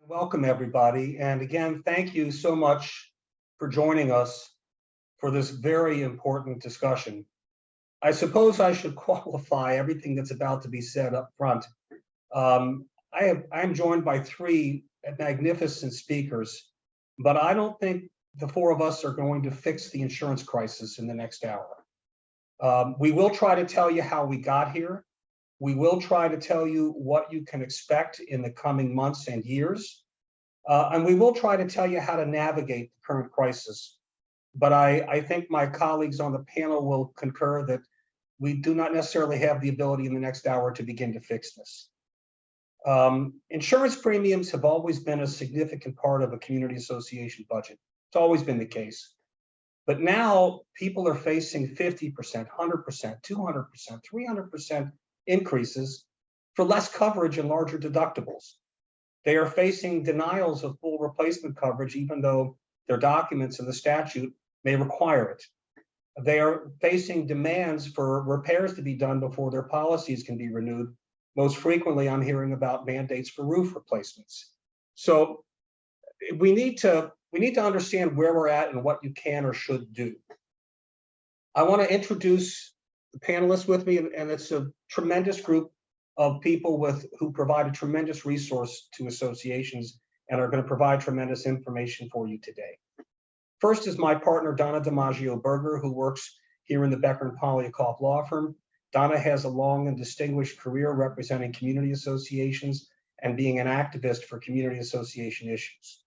Welcome, everybody. And again, thank you so much for joining us for this very important discussion. I suppose I should qualify everything that's about to be said up front. I'm joined by three magnificent speakers, but I don't think the four of us are going to fix the insurance crisis in the next hour. We will try to tell you how we got here. We will try to tell you what you can expect in the coming months and years. And we will try to tell you how to navigate the current crisis. But I think my colleagues on the panel will concur that we do not necessarily have the ability in the next hour to begin to fix this. Insurance premiums have always been a significant part of a community association budget. It's always been the case. But now people are facing 50%, 100%, 200%, 300% increases for less coverage and larger deductibles. They are facing denials of full replacement coverage, even though their documents in the statute may require it. They are facing demands for repairs to be done before their policies can be renewed. Most frequently, I'm hearing about mandates for roof replacements. So we need to understand where we're at and what you can or should do. I want to introduce the panelists with me, and it's a tremendous group of people who provide a tremendous resource to associations and are going to provide tremendous information for you today. First is my partner, Donna DiMaggio-Berger, who works here in the Becker and Polyakoff law firm. Donna has a long and distinguished career representing community associations and being an activist for community association issues.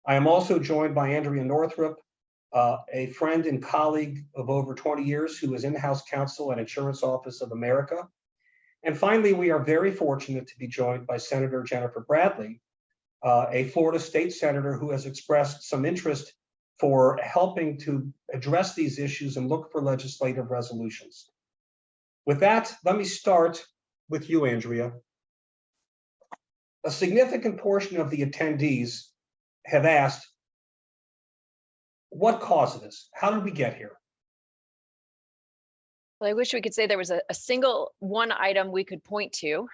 I am also joined by Andrea Northrup, a friend and colleague of over 20 years who is in-house counsel at Insurance Office of America. And finally, we are very fortunate to be joined by Senator Jennifer Bradley, a Florida state senator who has expressed some interest for helping to address these issues and look for legislative resolutions. With that, let me start with you, Andrea. A significant portion of the attendees have asked, what caused this? How did we get here? Well, I wish we could say there was a single one item we could point to.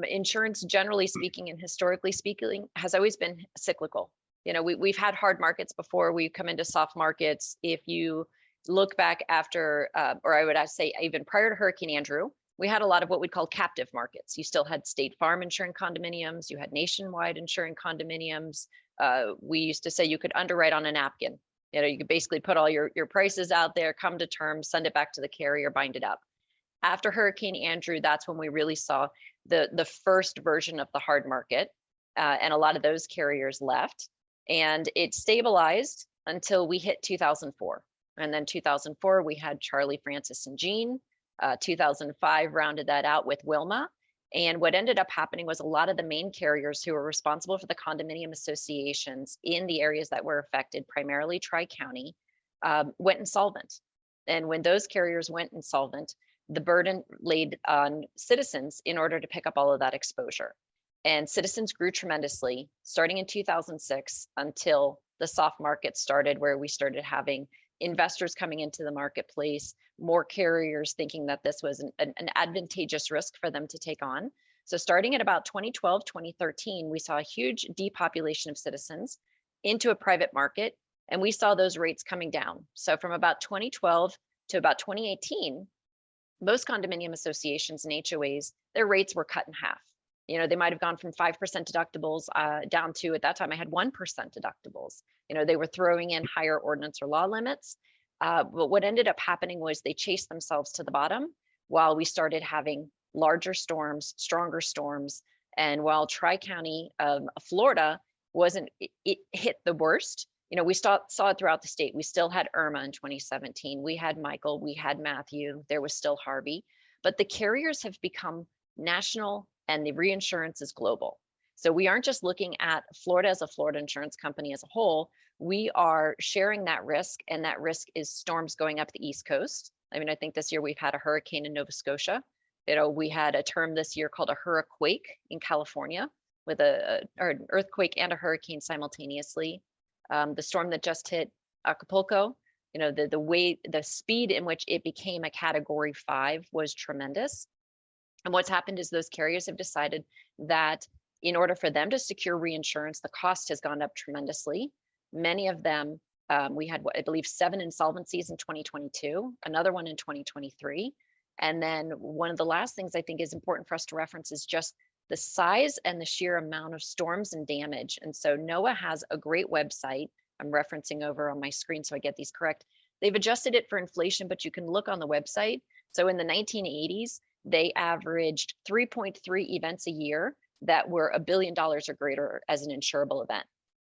Insurance, generally speaking and historically speaking, has always been cyclical. You know, we've had hard markets before we come into soft markets. If you look back after, or I would say even prior to Hurricane Andrew, we had a lot of what we'd call captive markets. You still had State Farm insuring condominiums, you had Nationwide insuring condominiums. We used to say you could underwrite on a napkin. You know, you could basically put all your prices out there, come to terms, send it back to the carrier, bind it up. After Hurricane Andrew, that's when we really saw the first version of the hard market, and a lot of those carriers left. And it stabilized until we hit 2004. And then 2004, we had Charlie, Francis, and Jean. 2005 rounded that out with Wilma. And what ended up happening was a lot of the main carriers who were responsible for the condominium associations in the areas that were affected, primarily Tri-County, went insolvent. And when those carriers went insolvent, the burden laid on citizens in order to pick up all of that exposure. And citizens grew tremendously, starting in 2006 until the soft market started, where we started having investors coming into the marketplace, more carriers thinking that this was an advantageous risk for them to take on. So starting at about 2012, 2013, we saw a huge depopulation of citizens into a private market, and we saw those rates coming down. So from about 2012 to about 2018, most condominium associations and HOAs, their rates were cut in half. You know, they might have gone from 5% deductibles down to, at that time, I had 1% deductibles. You know, they were throwing in higher ordinance or law limits. But what ended up happening was they chased themselves to the bottom while we started having larger storms, stronger storms. And while Tri-County Florida wasn't, it hit the worst. You know, we saw it throughout the state. We still had Irma in 2017. We had Michael, we had Matthew, there was still Harvey. But the carriers have become national and the reinsurance is global. So we aren't just looking at Florida as a Florida insurance company as a whole. We are sharing that risk, and that risk is storms going up the East Coast. I mean, I think this year we've had a hurricane in Nova Scotia. You know, we had a term this year called a hurricane in California, with an earthquake and a hurricane simultaneously. The storm that just hit Acapulco, you know, the speed in which it became a Category 5 was tremendous. And what's happened is those carriers have decided that in order for them to secure reinsurance, the cost has gone up tremendously. Many of them, we had, I believe, 7 insolvencies in 2022, another one in 2023. And then one of the last things I think is important for us to reference is just the size and the sheer amount of storms and damage. And so NOAA has a great website. I'm referencing over on my screen so I get these correct. They've adjusted it for inflation, but you can look on the website. So in the 1980s, they averaged 3.3 events a year that were $1 billion or greater as an insurable event.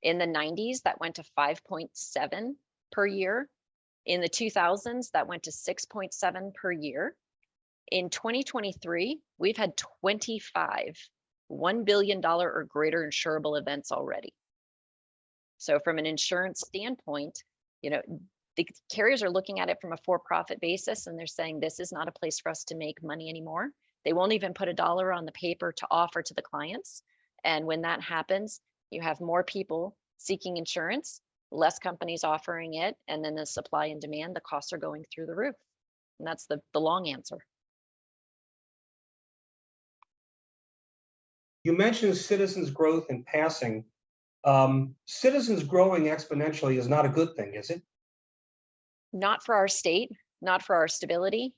In the 90s, that went to 5.7 per year. In the 2000s, that went to 6.7 per year. In 2023, we've had 25 $1 billion or greater insurable events already. So from an insurance standpoint, you know, the carriers are looking at it from a for-profit basis, and they're saying this is not a place for us to make money anymore. They won't even put $1 on the paper to offer to the clients. And when that happens, you have more people seeking insurance, less companies offering it, and then the supply and demand, the costs are going through the roof. And that's the long answer. You mentioned citizens' growth in passing. Citizens growing exponentially is not a good thing, is it? Not for our state, not for our stability.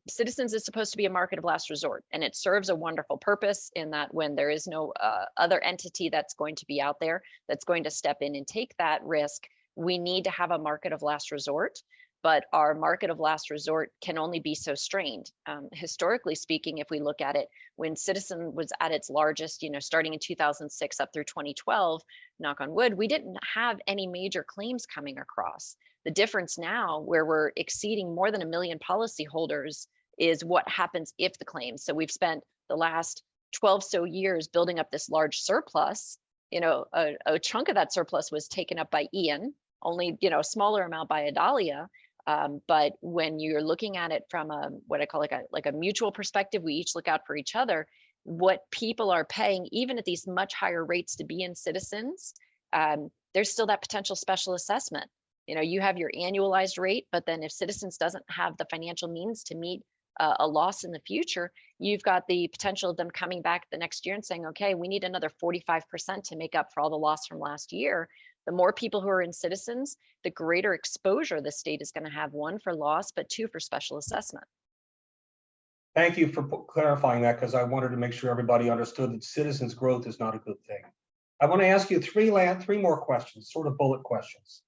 Citizens is supposed to be a market of last resort, and it serves a wonderful purpose in that when there is no other entity that's going to be out there that's going to step in and take that risk, we need to have a market of last resort. But our market of last resort can only be so strained. Historically speaking, if we look at it, when Citizen was at its largest, you know, starting in 2006 up through 2012, knock on wood, we didn't have any major claims coming across. The difference now, where we're exceeding more than 1 million policyholders, is what happens if the claims. So we've spent the last 12 so years building up this large surplus. You know, a chunk of that surplus was taken up by Ian, only, you know, a smaller amount by Adalia. But when you're looking at it from a, what I call like a mutual perspective, we each look out for each other. What people are paying, even at these much higher rates to be in Citizens, there's still that potential special assessment. You know, you have your annualized rate, but then if Citizens doesn't have the financial means to meet a loss in the future, you've got the potential of them coming back the next year and saying, okay, we need another 45% to make up for all the loss from last year. The more people who are in Citizens, the greater exposure the state is going to have, 1 for loss, but 2 for special assessment. Thank you for clarifying that, because I wanted to make sure everybody understood that citizens' growth is not a good thing. I want to ask you three more questions, sort of bullet questions.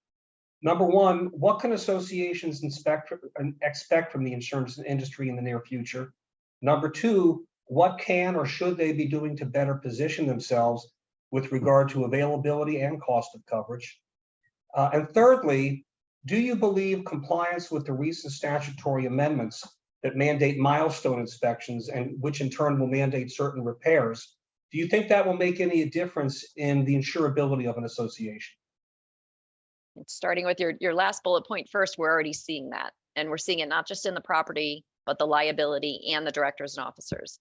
Number one, what can associations expect from the insurance industry in the near future? Number two, what can or should they be doing to better position themselves with regard to availability and cost of coverage? And thirdly, do you believe compliance with the recent statutory amendments that mandate milestone inspections, and which in turn will mandate certain repairs, do you think that will make any difference in the insurability of an association? Starting with your last bullet point first, we're already seeing that. And we're seeing it not just in the property, but the liability and the directors and officers.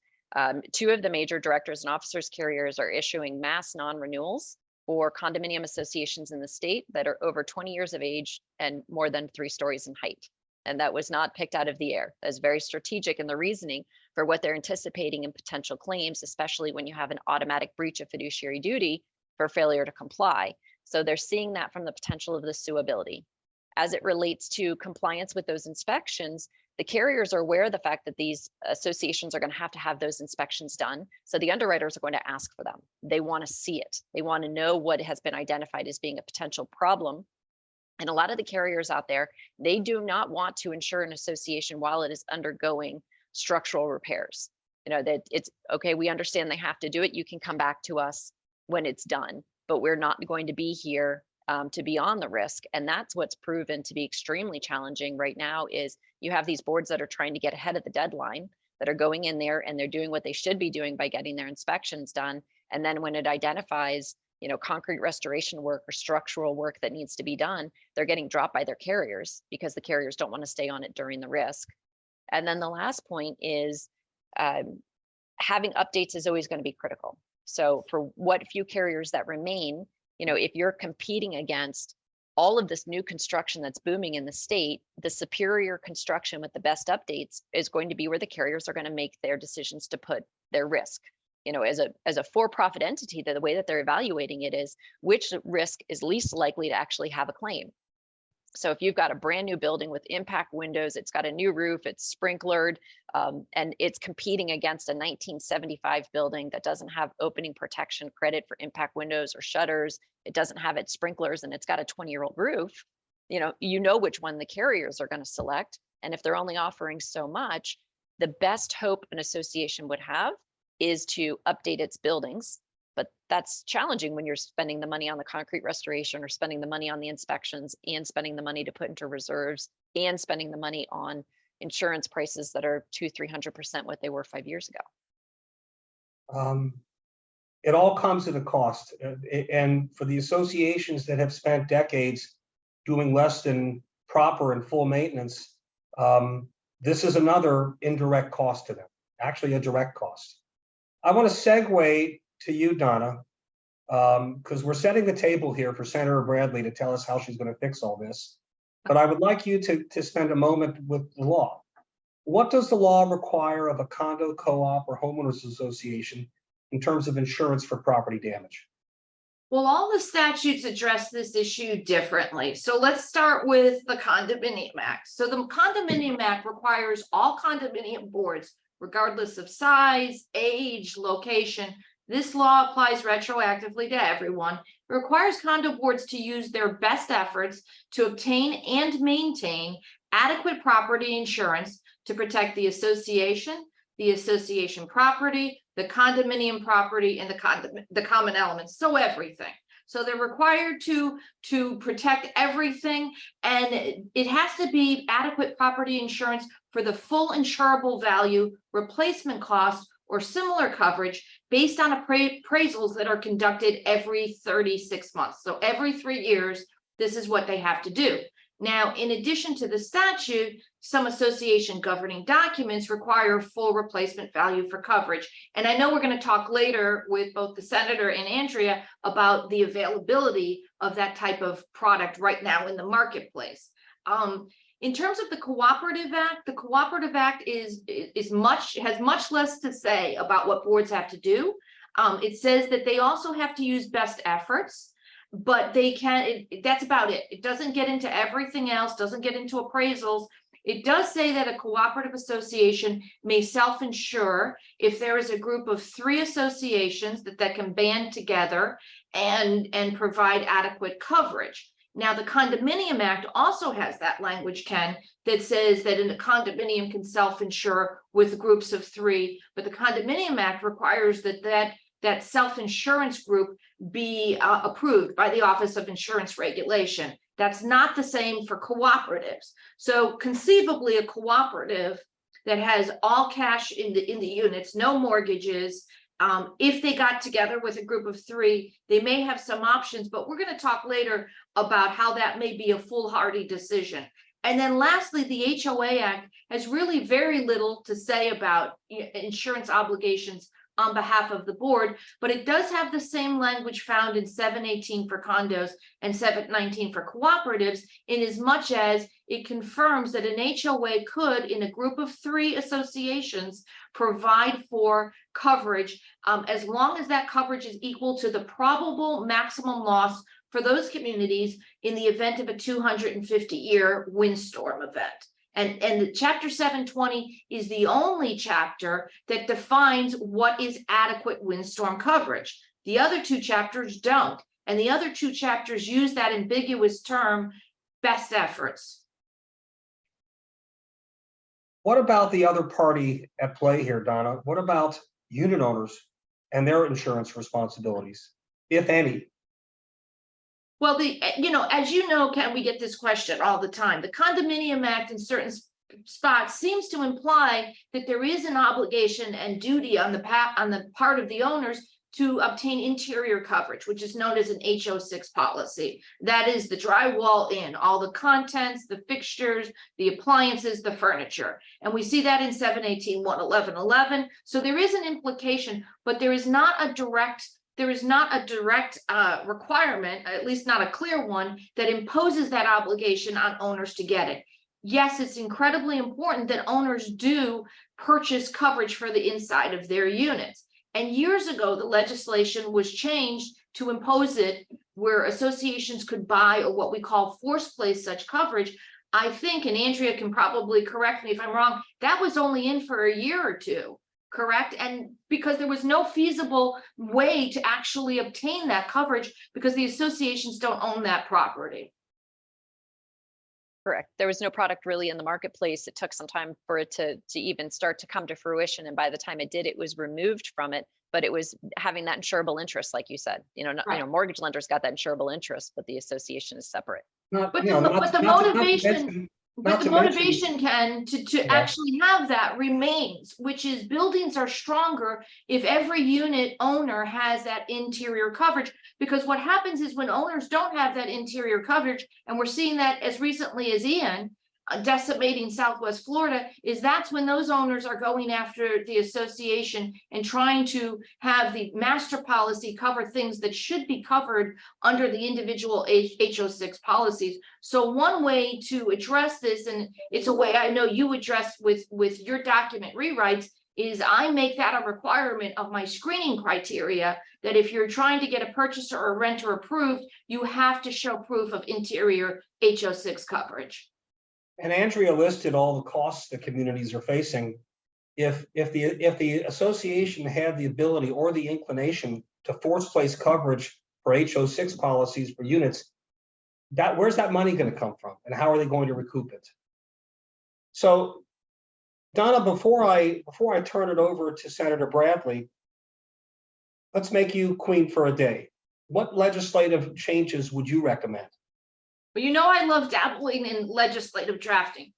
2 of the major directors and officers carriers are issuing mass non-renewals for condominium associations in the state that are over 20 years of age and more than 3 stories in height. And that was not picked out of the air. That's very strategic in the reasoning for what they're anticipating in potential claims, especially when you have an automatic breach of fiduciary duty for failure to comply. So they're seeing that from the potential of the suability. As it relates to compliance with those inspections, the carriers are aware of the fact that these associations are going to have those inspections done. So the underwriters are going to ask for them. They want to see it. They want to know what has been identified as being a potential problem. And a lot of the carriers out there, they do not want to insure an association while it is undergoing structural repairs. You know, that it's okay, we understand they have to do it. You can come back to us when it's done, but we're not going to be here to be on the risk. And that's what's proven to be extremely challenging right now is you have these boards that are trying to get ahead of the deadline, that are going in there and they're doing what they should be doing by getting their inspections done. And then when it identifies, you know, concrete restoration work or structural work that needs to be done, they're getting dropped by their carriers because the carriers don't want to stay on it during the risk. And then the last point is having updates is always going to be critical. So for what few carriers that remain, you know, if you're competing against all of this new construction that's booming in the state, the superior construction with the best updates is going to be where the carriers are going to make their decisions to put their risk. as a for-profit entity, that the way that they're evaluating it is which risk is least likely to actually have a claim. So if you've got a brand new building with impact windows, it's got a new roof, it's sprinklered, and it's competing against a 1975 building that doesn't have opening protection credit for impact windows or shutters, it doesn't have its sprinklers, and it's got a 20-year-old roof, which one the carriers are going to select. And if they're only offering so much, the best hope an association would have is to update its buildings. But that's challenging when you're spending the money on the concrete restoration, or spending the money on the inspections, and spending the money to put into reserves, and spending the money on insurance prices that are 200-300% what they were 5 years ago. It all comes at a cost. And for the associations that have spent decades doing less than proper and full maintenance, this is another indirect cost to them, actually a direct cost. I want to segue to you, Donna, because we're setting the table here for Senator Bradley to tell us how she's going to fix all this. But I would like you to spend a moment with the law. What does the law require of a condo, co-op, or homeowners association in terms of insurance for property damage? Well, all the statutes address this issue differently. So let's start with the Condominium Act. So the Condominium Act requires all condominium boards, regardless of size, age, location. This law applies retroactively to everyone. It requires condo boards to use their best efforts to obtain and maintain adequate property insurance to protect the association property, the condominium property, and the common elements. So everything. So they're required to protect everything, and it has to be adequate property insurance for the full insurable value, replacement cost, or similar coverage based on appraisals that are conducted every 36 months. So every 3 years, this is what they have to do. Now, in addition to the statute, some association governing documents require full replacement value for coverage. And I know we're going to talk later with both the Senator and Andrea about the availability of that type of product right now in the marketplace. In terms of the Cooperative Act has much less to say about what boards have to do. It says that they also have to use best efforts, but that's about it. It doesn't get into everything else, doesn't get into appraisals. It does say that a cooperative association may self-insure if there is a group of 3 associations that can band together and provide adequate coverage. Now, the Condominium Act also has that language, Ken, that says that a condominium can self-insure with groups of 3, but the Condominium Act requires that self-insurance group be approved by the Office of Insurance Regulation. That's not the same for cooperatives. So conceivably, a cooperative that has all cash in the units, no mortgages, if they got together with a group of 3, they may have some options, but we're going to talk later about how that may be a foolhardy decision. And then lastly, the HOA Act has really very little to say about insurance obligations on behalf of the board, but it does have the same language found in 718 for condos and 719 for cooperatives, in as much as it confirms that an HOA could, in a group of 3 associations, provide for coverage as long as that coverage is equal to the probable maximum loss for those communities in the event of a 250-year windstorm event. And the Chapter 720 is the only chapter that defines what is adequate windstorm coverage. The other 2 chapters don't. And the other 2 chapters use that ambiguous term, best efforts. What about the other party at play here, Donna? What about unit owners and their insurance responsibilities, if any? Well, as you know, Ken, we get this question all the time. The Condominium Act in certain spots seems to imply that there is an obligation and duty on the part of the owners to obtain interior coverage, which is known as an HO6 policy. That is the drywall in, all the contents, the fixtures, the appliances, the furniture. And we see that in 718, 11111. So there is an implication, but there is not a direct requirement, at least not a clear one, that imposes that obligation on owners to get it. Yes, it's incredibly important that owners do purchase coverage for the inside of their units. And years ago, the legislation was changed to impose it where associations could buy, or what we call force place such coverage. I think, and Andrea can probably correct me if I'm wrong, that was only in for a year or two, correct? And because there was no feasible way to actually obtain that coverage because the associations don't own that property. Correct. There was no product really in the marketplace. It took some time for it to even start to come to fruition. And by the time it did, it was removed from it. But it was having that insurable interest, like you said. Right. Mortgage lenders got that insurable interest, but the association is separate. Not, But you know, not- the not to motivation, mention- but not the to mention- motivation, Ken, to Yeah. actually have that remains, which is buildings are stronger if every unit owner has that interior coverage. Because what happens is when owners don't have that interior coverage, and we're seeing that as recently as Ian, decimating Southwest Florida, is that's when those owners are going after the association and trying to have the master policy cover things that should be covered under the individual HO6 policies. So one way to address this, and it's a way I know you address with your document rewrites, is I make that a requirement of my screening criteria, that if you're trying to get a purchaser or renter approved, you have to show proof of interior HO6 coverage. And Andrea listed all the costs that communities are facing. If the association had the ability or the inclination to force place coverage for HO6 policies for units, where's that money going to come from, and how are they going to recoup it? So, Donna, before I turn it over to Senator Bradley, let's make you queen for a day. What legislative changes would you recommend? But you know, I love dabbling in legislative drafting.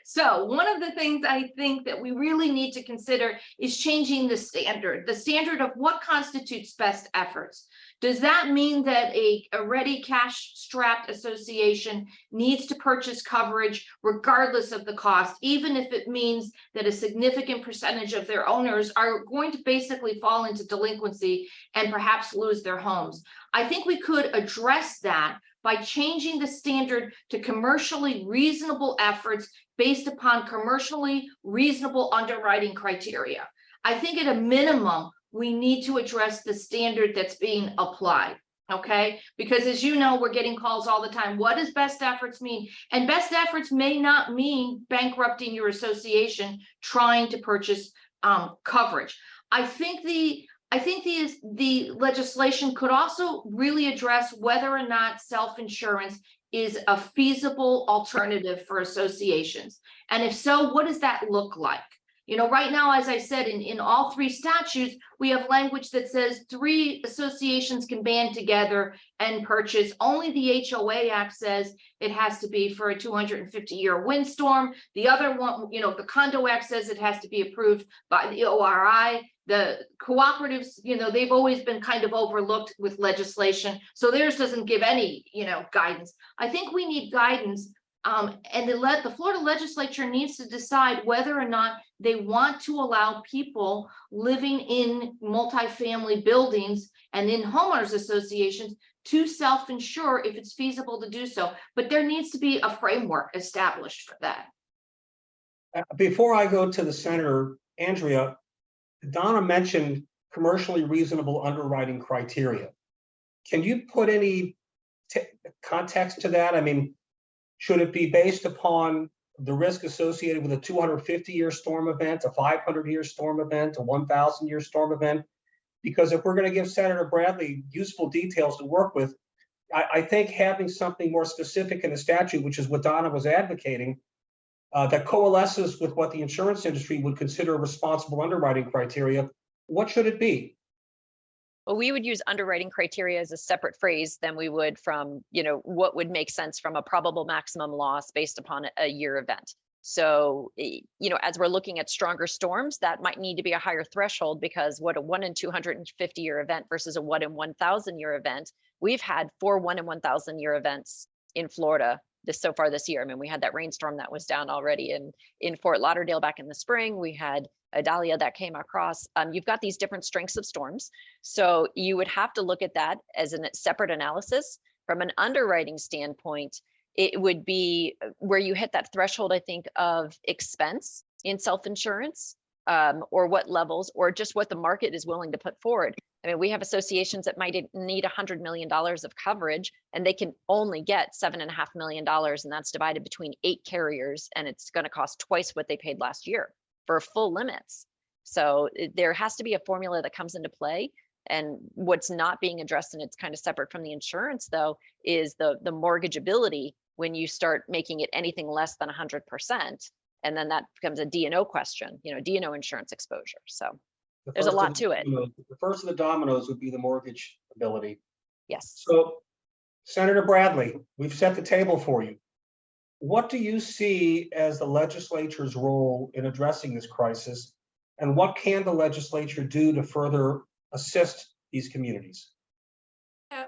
So one of the things I think that we really need to consider is changing the standard of what constitutes best efforts. Does that mean that a ready cash strapped association needs to purchase coverage regardless of the cost, even if it means that a significant percentage of their owners are going to basically fall into delinquency and perhaps lose their homes? I think we could address that by changing the standard to commercially reasonable efforts based upon commercially reasonable underwriting criteria. I think at a minimum, we need to address the standard that's being applied, okay? Because as you know, we're getting calls all the time. What does best efforts mean? And best efforts may not mean bankrupting your association trying to purchase coverage. I think the legislation could also really address whether or not self-insurance is a feasible alternative for associations. And if so, what does that look like? You know, right now, as I said, in all three statutes, we have language that says 3 associations can band together and purchase. Only the HOA Act says it has to be for a 250-year windstorm. The other one, you know, the Condo Act says it has to be approved by the ORI. The cooperatives, you know, they've always been kind of overlooked with legislation. So theirs doesn't give any, you know, guidance. I think we need guidance. And the Florida legislature needs to decide whether or not they want to allow people living in multifamily buildings and in homeowners associations to self-insure if it's feasible to do so. But there needs to be a framework established for that. Before I go to the senator, Andrea, Donna mentioned commercially reasonable underwriting criteria. Can you put any context to that? I mean, should it be based upon the risk associated with a 250-year storm event, a 500-year storm event, a 1,000-year storm event? Because if we're going to give Senator Bradley useful details to work with, I think having something more specific in the statute, which is what Donna was advocating, that coalesces with what the insurance industry would consider responsible underwriting criteria, what should it be? Well, we would use underwriting criteria as a separate phrase than we would from, you know, what would make sense from a probable maximum loss based upon a year event. So, you know, as we're looking at stronger storms, that might need to be a higher threshold, because what a 1 in 250 year event versus a 1 in 1,000 year event, we've had 4 1 in 1,000 year events in Florida so far this year. I mean, we had that rainstorm that was down already in Fort Lauderdale back in the spring. We had Idalia that came across. You've got these different strengths of storms. So you would have to look at that as a separate analysis. From an underwriting standpoint, it would be where you hit that threshold, I think, of expense in self-insurance. or what levels, or just what the market is willing to put forward. I mean, we have associations that might need $100 million of coverage, and they can only get $7.5 million, and that's divided between 8 carriers, and it's going to cost twice what they paid last year for full limits. So there has to be a formula that comes into play. And what's not being addressed, and it's kind of separate from the insurance though, is the mortgageability when you start making it anything less than 100%. And then that becomes a D&O question, D&O insurance exposure. So there's a lot to it. The first of the dominoes would be the mortgage ability. Yes. So, Senator Bradley, we've set the table for you. What do you see as the legislature's role in addressing this crisis? And what can the legislature do to further assist these communities?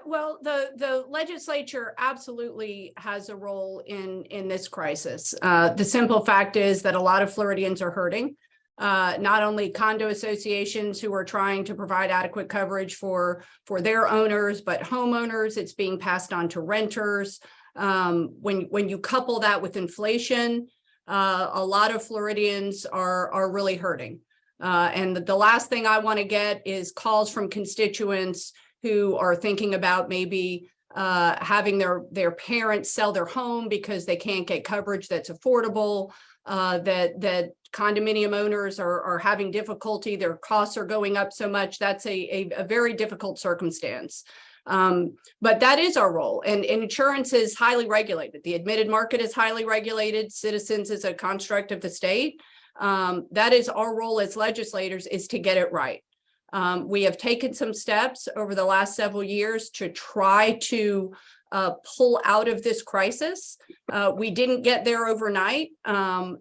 Well, the legislature absolutely has a role in this crisis. The simple fact is that a lot of Floridians are hurting. Not only condo associations who are trying to provide adequate coverage for their owners, but homeowners. It's being passed on to renters. When you couple that with inflation, a lot of Floridians are really hurting. And the last thing I want to get is calls from constituents who are thinking about maybe having their parents sell their home because they can't get coverage that's affordable, that condominium owners are having difficulty, their costs are going up so much. That's a very difficult circumstance. But that is our role. And insurance is highly regulated. The admitted market is highly regulated. Citizens is a construct of the state. That is our role as legislators, is to get it right. We have taken some steps over the last several years to try to pull out of this crisis. We didn't get there overnight.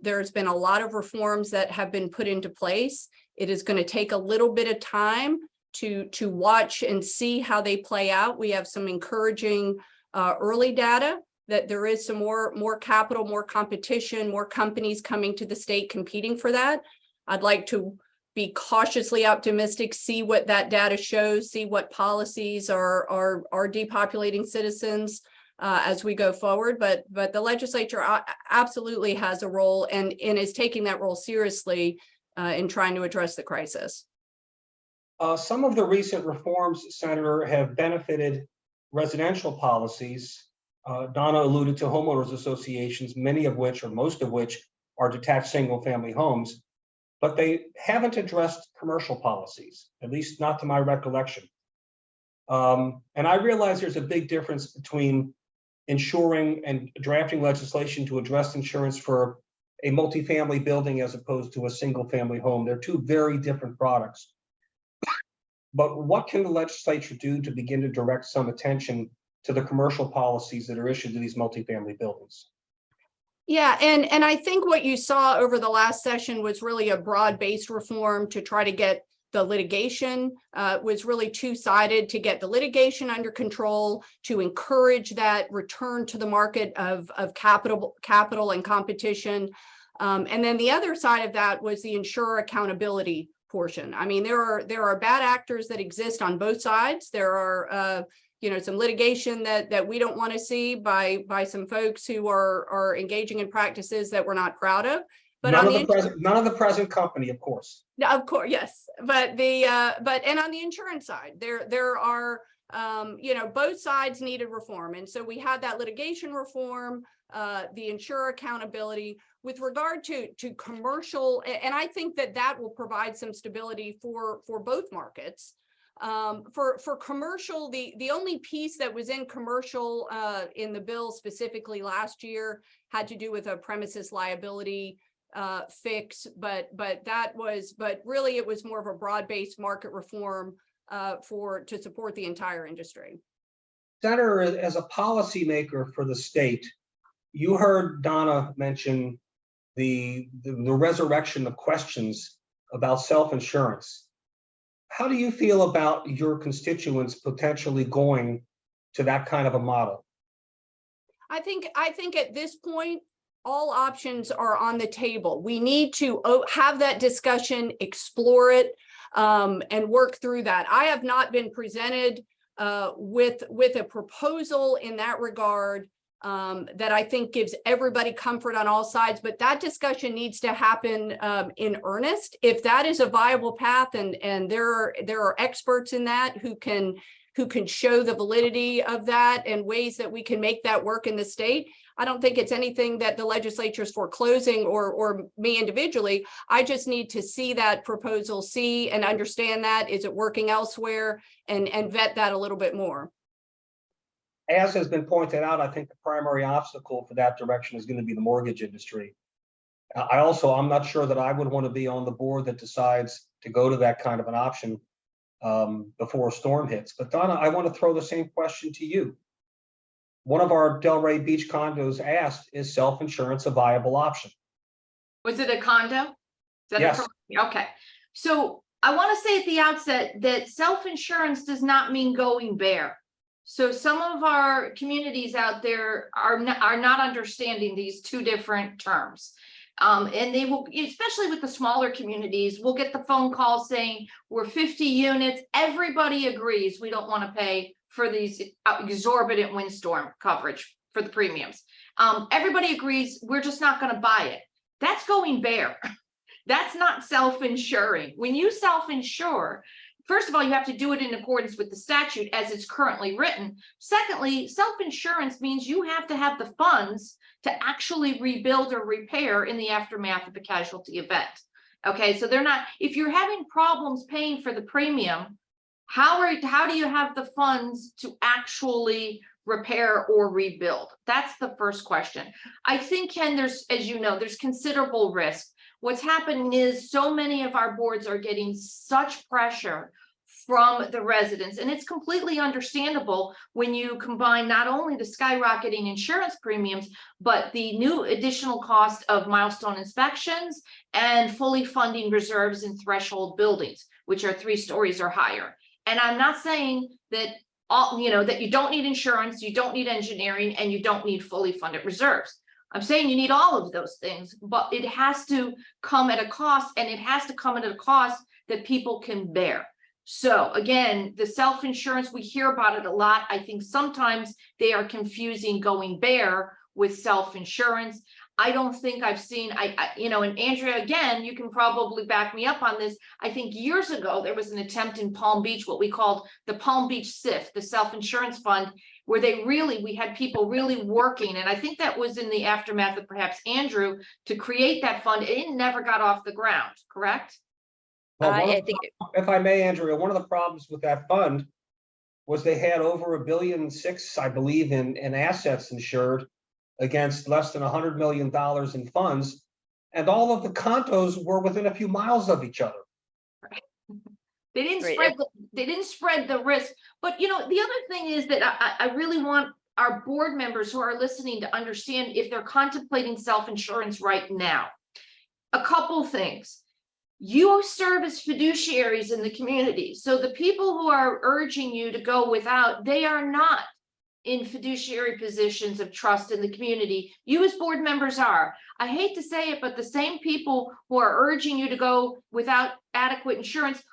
There's been a lot of reforms that have been put into place. It is going to take a little bit of time to watch and see how they play out. We have some encouraging early data that there is some more capital, more competition, more companies coming to the state competing for that. I'd like to be cautiously optimistic, see what that data shows, see what policies are depopulating citizens as we go forward. But the legislature absolutely has a role and is taking that role seriously in trying to address the crisis. Some of the recent reforms, Senator, have benefited residential policies. Donna alluded to homeowners associations, many of which, or most of which, are detached single-family homes, but they haven't addressed commercial policies, at least not to my recollection. And I realize there's a big difference between insuring and drafting legislation to address insurance for a multifamily building as opposed to a single-family home. They're two very different products. But what can the legislature do to begin to direct some attention to the commercial policies that are issued to these multifamily buildings? Yeah, and I think what you saw over the last session was really a broad-based reform to try to get the litigation, was really two-sided, to get the litigation under control, to encourage that return to the market of capital and competition. And then the other side of that was the insurer accountability portion. I mean, there are bad actors that exist on both sides. There are some litigation that we don't want to see by some folks who are engaging in practices that we're not proud of. But none of the present company, of course. Of course, yes. But and on the insurance side, there are both sides needed reform, and so we had that litigation reform, the insurer accountability with regard to commercial, and I think that will provide some stability for both markets. For commercial, the only piece that was in commercial in the bill specifically last year had to do with a premises liability fix, but really it was more of a broad-based market reform to support the entire industry. Senator, as a policymaker for the state, you heard Donna mention the resurrection of questions about self-insurance. How do you feel about your constituents potentially going to that kind of a model? I think at this point, all options are on the table. We need to have that discussion, explore it, and work through that. I have not been presented with a proposal in that regard that I think gives everybody comfort on all sides, but that discussion needs to happen in earnest. If that is a viable path, and there are experts in that who can show the validity of that and ways that we can make that work in the state. I don't think it's anything that the legislature is foreclosing or me individually. I just need to see that proposal, see and understand that. Is it working elsewhere, and vet that a little bit more. As has been pointed out, I think the primary obstacle for that direction is going to be the mortgage industry. I'm not sure that I would want to be on the board that decides to go to that kind of an option before a storm hits. But Donna, I want to throw the same question to you. One of our Delray Beach condos asked, is self-insurance a viable option? Was it a condo? Is that Yes. Okay. So I want to say at the outset that self-insurance does not mean going bare. So some of our communities out there are not understanding these two different terms. And they will, especially with the smaller communities, we'll get the phone call saying we're 50 units. Everybody agrees we don't want to pay for these exorbitant windstorm coverage for the premiums. Everybody agrees we're just not going to buy it. That's going bare. That's not self-insuring. When you self-insure, first of all, you have to do it in accordance with the statute as it's currently written. Secondly, self-insurance means you have to have the funds to actually rebuild or repair in the aftermath of a casualty event. Okay, so they're not, if you're having problems paying for the premium, how do you have the funds to actually repair or rebuild? That's the first question. I think, Ken, there's, as you know, there's considerable risk. What's happening is so many of our boards are getting such pressure from the residents, and it's completely understandable when you combine not only the skyrocketing insurance premiums, but the new additional cost of milestone inspections and fully funding reserves in threshold buildings, which are 3 stories or higher. And I'm not saying that that you don't need insurance, you don't need engineering, and you don't need fully funded reserves. I'm saying you need all of those things, but it has to come at a cost, and it has to come at a cost that people can bear. So again, the self-insurance, we hear about it a lot. I think sometimes they are confusing going bare with self-insurance. I don't think I've seen, and Andrea, again, you can probably back me up on this. I think years ago, there was an attempt in Palm Beach, what we called the Palm Beach SIF, the self-insurance fund, where we had people really working. And I think that was in the aftermath of perhaps Andrew to create that fund. It never got off the ground, correct? Well, I think, if I may, Andrea, one of the problems with that fund was they had over $1.6 billion, I believe, in assets insured against less than $100 million in funds, and all of the condos were within a few miles of each other. They didn't spread the risk. But the other thing is that I really want our board members who are listening to understand if they're contemplating self-insurance right now. A couple things. You serve as fiduciaries in the community. So the people who are urging you to go without, they are not in fiduciary positions of trust in the community. You as board members are. I hate to say it, but the same people who are urging you to go without adequate insurance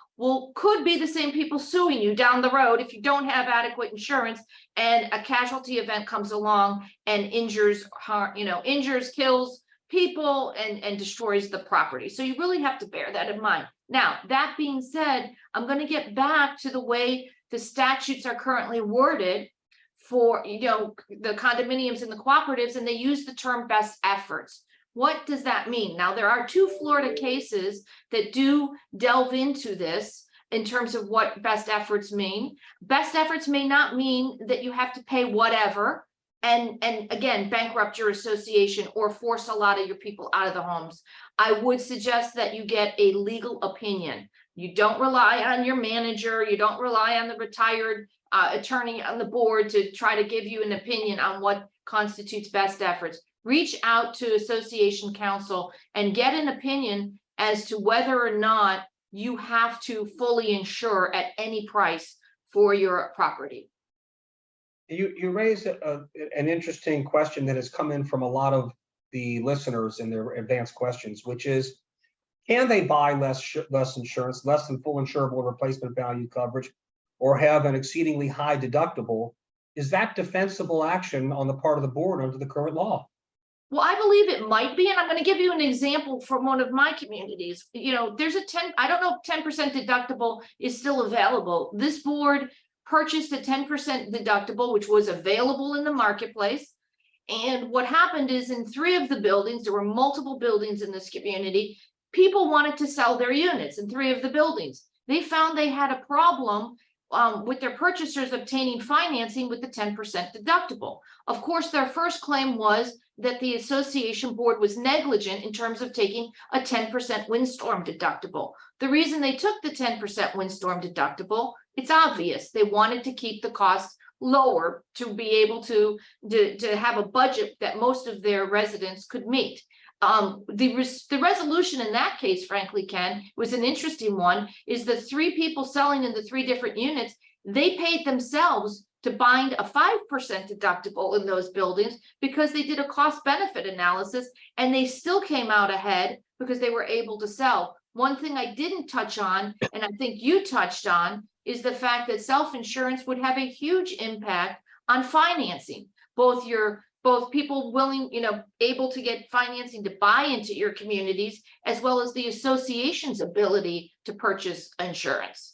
could be the same people suing you down the road if you don't have adequate insurance and a casualty event comes along and injures, kills people and destroys the property. So you really have to bear that in mind. Now, that being said, I'm going to get back to the way the statutes are currently worded for the condominiums and the cooperatives, and they use the term best efforts. What does that mean? Now, there are 2 Florida cases that do delve into this in terms of what best efforts mean. Best efforts may not mean that you have to pay whatever and again, bankrupt your association or force a lot of your people out of the homes. I would suggest that you get a legal opinion. You don't rely on your manager. You don't rely on the retired attorney on the board to try to give you an opinion on what constitutes best efforts. Reach out to association counsel and get an opinion as to whether or not you have to fully insure at any price for your property. You raised an interesting question that has come in from a lot of the listeners in their advanced questions, which is, can they buy less insurance, less than full insurable replacement value coverage, or have an exceedingly high deductible is that defensible action on the part of the board under the current law? Well, I believe it might be, and I'm going to give you an example from one of my communities. You know, there's a 10, I don't know if 10% deductible is still available. This board purchased a 10% deductible, which was available in the marketplace. And what happened is in 3 of the buildings, there were multiple buildings in this community, people wanted to sell their units in 3 of the buildings. They found they had a problem with their purchasers obtaining financing with the 10% deductible. Of course, their first claim was that the association board was negligent in terms of taking a 10% windstorm deductible. The reason they took the 10% windstorm deductible, it's obvious. They wanted to keep the costs lower to be able to have a budget that most of their residents could meet. The resolution in that case, frankly, Ken, was an interesting one, is the 3 people selling in the 3 different units, they paid themselves to bind a 5% deductible in those buildings because they did a cost benefit analysis and they still came out ahead because they were able to sell. One thing I didn't touch on, and I think you touched on, is the fact that self-insurance would have a huge impact on financing, both people willing, you know, able to get financing to buy into your communities, as well as the association's ability to purchase insurance.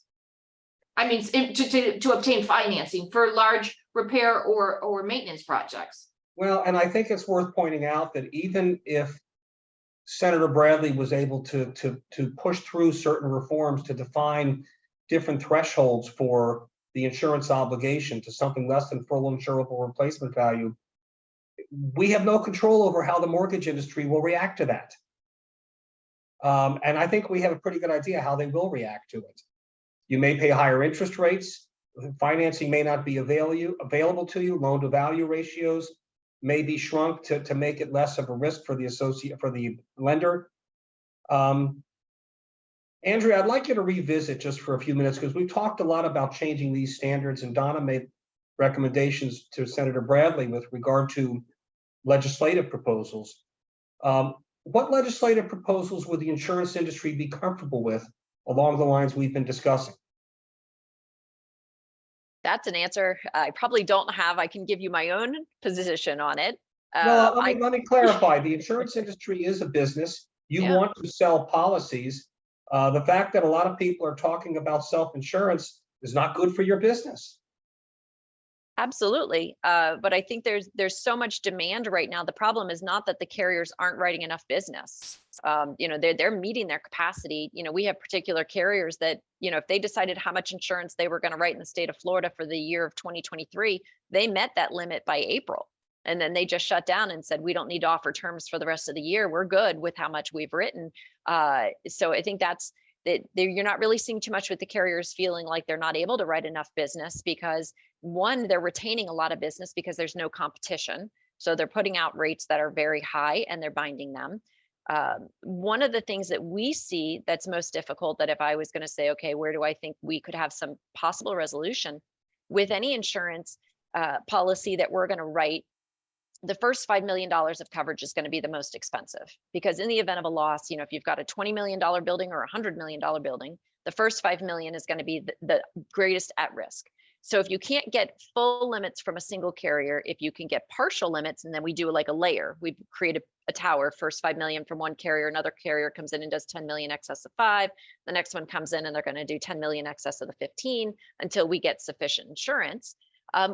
I mean, to obtain financing for large repair or maintenance projects. Well, and I think it's worth pointing out that even if Senator Bradley was able to push through certain reforms to define different thresholds for the insurance obligation to something less than full insurable replacement value, we have no control over how the mortgage industry will react to that. And I think we have a pretty good idea how they will react to it. You may pay higher interest rates, financing may not be available to you, loan to value ratios may be shrunk to make it less of a risk for the lender. Andrea, I'd like you to revisit just for a few minutes, because we've talked a lot about changing these standards, and Donna made recommendations to Senator Bradley with regard to legislative proposals. What legislative proposals would the insurance industry be comfortable with along the lines we've been discussing? That's an answer I probably don't have. I can give you my own position on it. No, let me clarify. The insurance industry is a business. You want to sell policies. The fact that a lot of people are talking about self-insurance is not good for your business. Absolutely. But I think there's so much demand right now. The problem is not that the carriers aren't writing enough business. You know, they're meeting their capacity. You know, we have particular carriers that, you know, if they decided how much insurance they were going to write in the state of Florida for the year of 2023, they met that limit by April. And then they just shut down and said, we don't need to offer terms for the rest of the year. We're good with how much we've written. So I think that's that you're not really seeing too much with the carriers feeling like they're not able to write enough business because, one, they're retaining a lot of business because there's no competition. So they're putting out rates that are very high and they're binding them. One of the things that we see that's most difficult, that if I was going to say, okay, where do I think we could have some possible resolution with any insurance policy that we're going to write, the first $5 million of coverage is going to be the most expensive, because in the event of a loss, you know, if you've got a $20 million building or a $100 million building, the first $5 million is going to be the greatest at risk. So if you can't get full limits from a single carrier, if you can get partial limits, and then we do like a layer, we create a tower, first 5 million from one carrier, another carrier comes in and does 10 million excess of 5, the next one comes in and they're going to do 10 million excess of the 15 until we get sufficient insurance.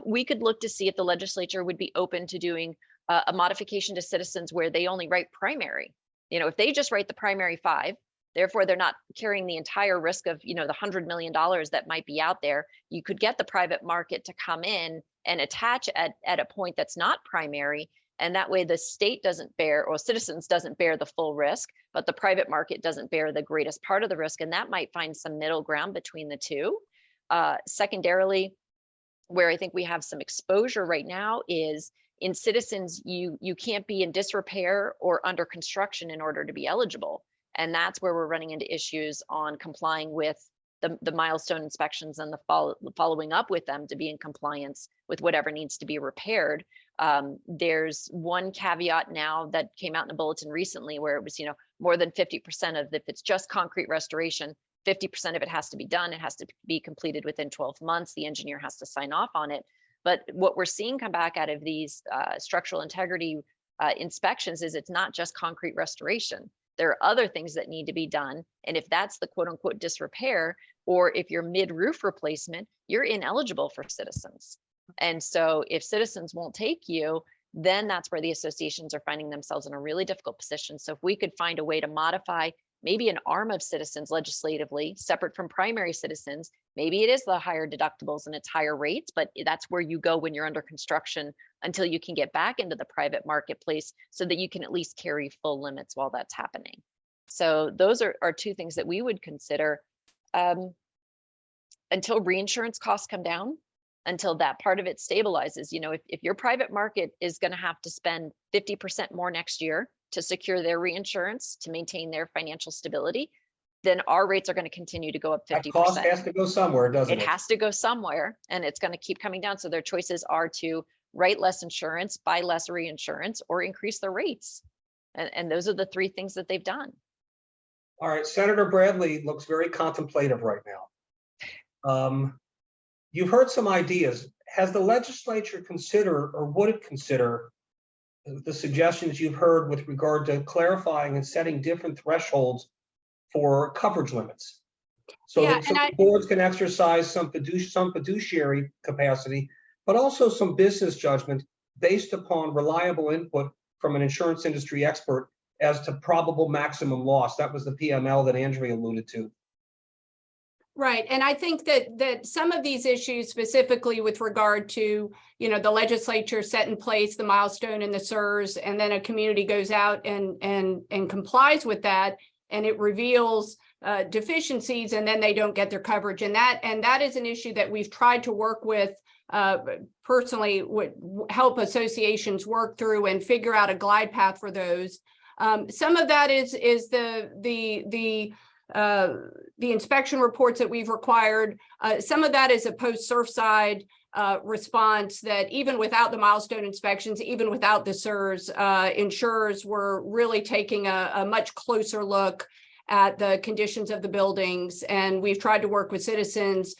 We could look to see if the legislature would be open to doing a modification to Citizens where they only write primary. You know, if they just write the primary 5, therefore they're not carrying the entire risk of, you know, the $100 million that might be out there. You could get the private market to come in and attach at a point that's not primary. And that way the state doesn't bear, or Citizens doesn't bear the full risk, but the private market doesn't bear the greatest part of the risk. And that might find some middle ground between the two. Secondarily, where I think we have some exposure right now is in Citizens, you can't be in disrepair or under construction in order to be eligible. And that's where we're running into issues on complying with the milestone inspections and the following up with them to be in compliance with whatever needs to be repaired. There's one caveat now that came out in a bulletin recently where it was, you know, more than 50% of, if it's just concrete restoration, 50% of it has to be done. It has to be completed within 12 months. The engineer has to sign off on it. But what we're seeing come back out of these structural integrity inspections is it's not just concrete restoration. There are other things that need to be done. And if that's the quote unquote disrepair, or if you're mid-roof replacement, you're ineligible for Citizens. And so if Citizens won't take you, then that's where the associations are finding themselves in a really difficult position. So if we could find a way to modify maybe an arm of Citizens legislatively, separate from primary Citizens, maybe it is the higher deductibles and it's higher rates, but that's where you go when you're under construction until you can get back into the private marketplace so that you can at least carry full limits while that's happening. So those are two things that we would consider until reinsurance costs come down, until that part of it stabilizes. You know, if your private market is going to have to spend 50% more next year to secure their reinsurance to maintain their financial stability, then our rates are going to continue to go up 50%. That cost has to go somewhere, doesn't it? It has to go somewhere, and it's going to keep coming down. So their choices are to write less insurance, buy less reinsurance, or increase their rates. And those are the three things that they've done. All right, Senator Bradley looks very contemplative right now. You've heard some ideas. Has the legislature considered, or would it consider, the suggestions you've heard with regard to clarifying and setting different thresholds for coverage limits? So Yeah, that so the boards can exercise some fiduciary capacity, but also some business judgment based upon reliable input from an insurance industry expert as to probable maximum loss. That was the PML that Andrea alluded to. Right. And I think that some of these issues, specifically with regard to, you know, the legislature set in place the milestone and the SIRS, and then a community goes out and complies with that, and it reveals deficiencies, and then they don't get their coverage. And that is an issue that we've tried to work with personally, would help associations work through and figure out a glide path for those. Some of that is the inspection reports that we've required. Some of that is a post-Surfside response that even without the milestone inspections, even without the SIRS, insurers were really taking a much closer look at the conditions of the buildings. And we've tried to work with Citizens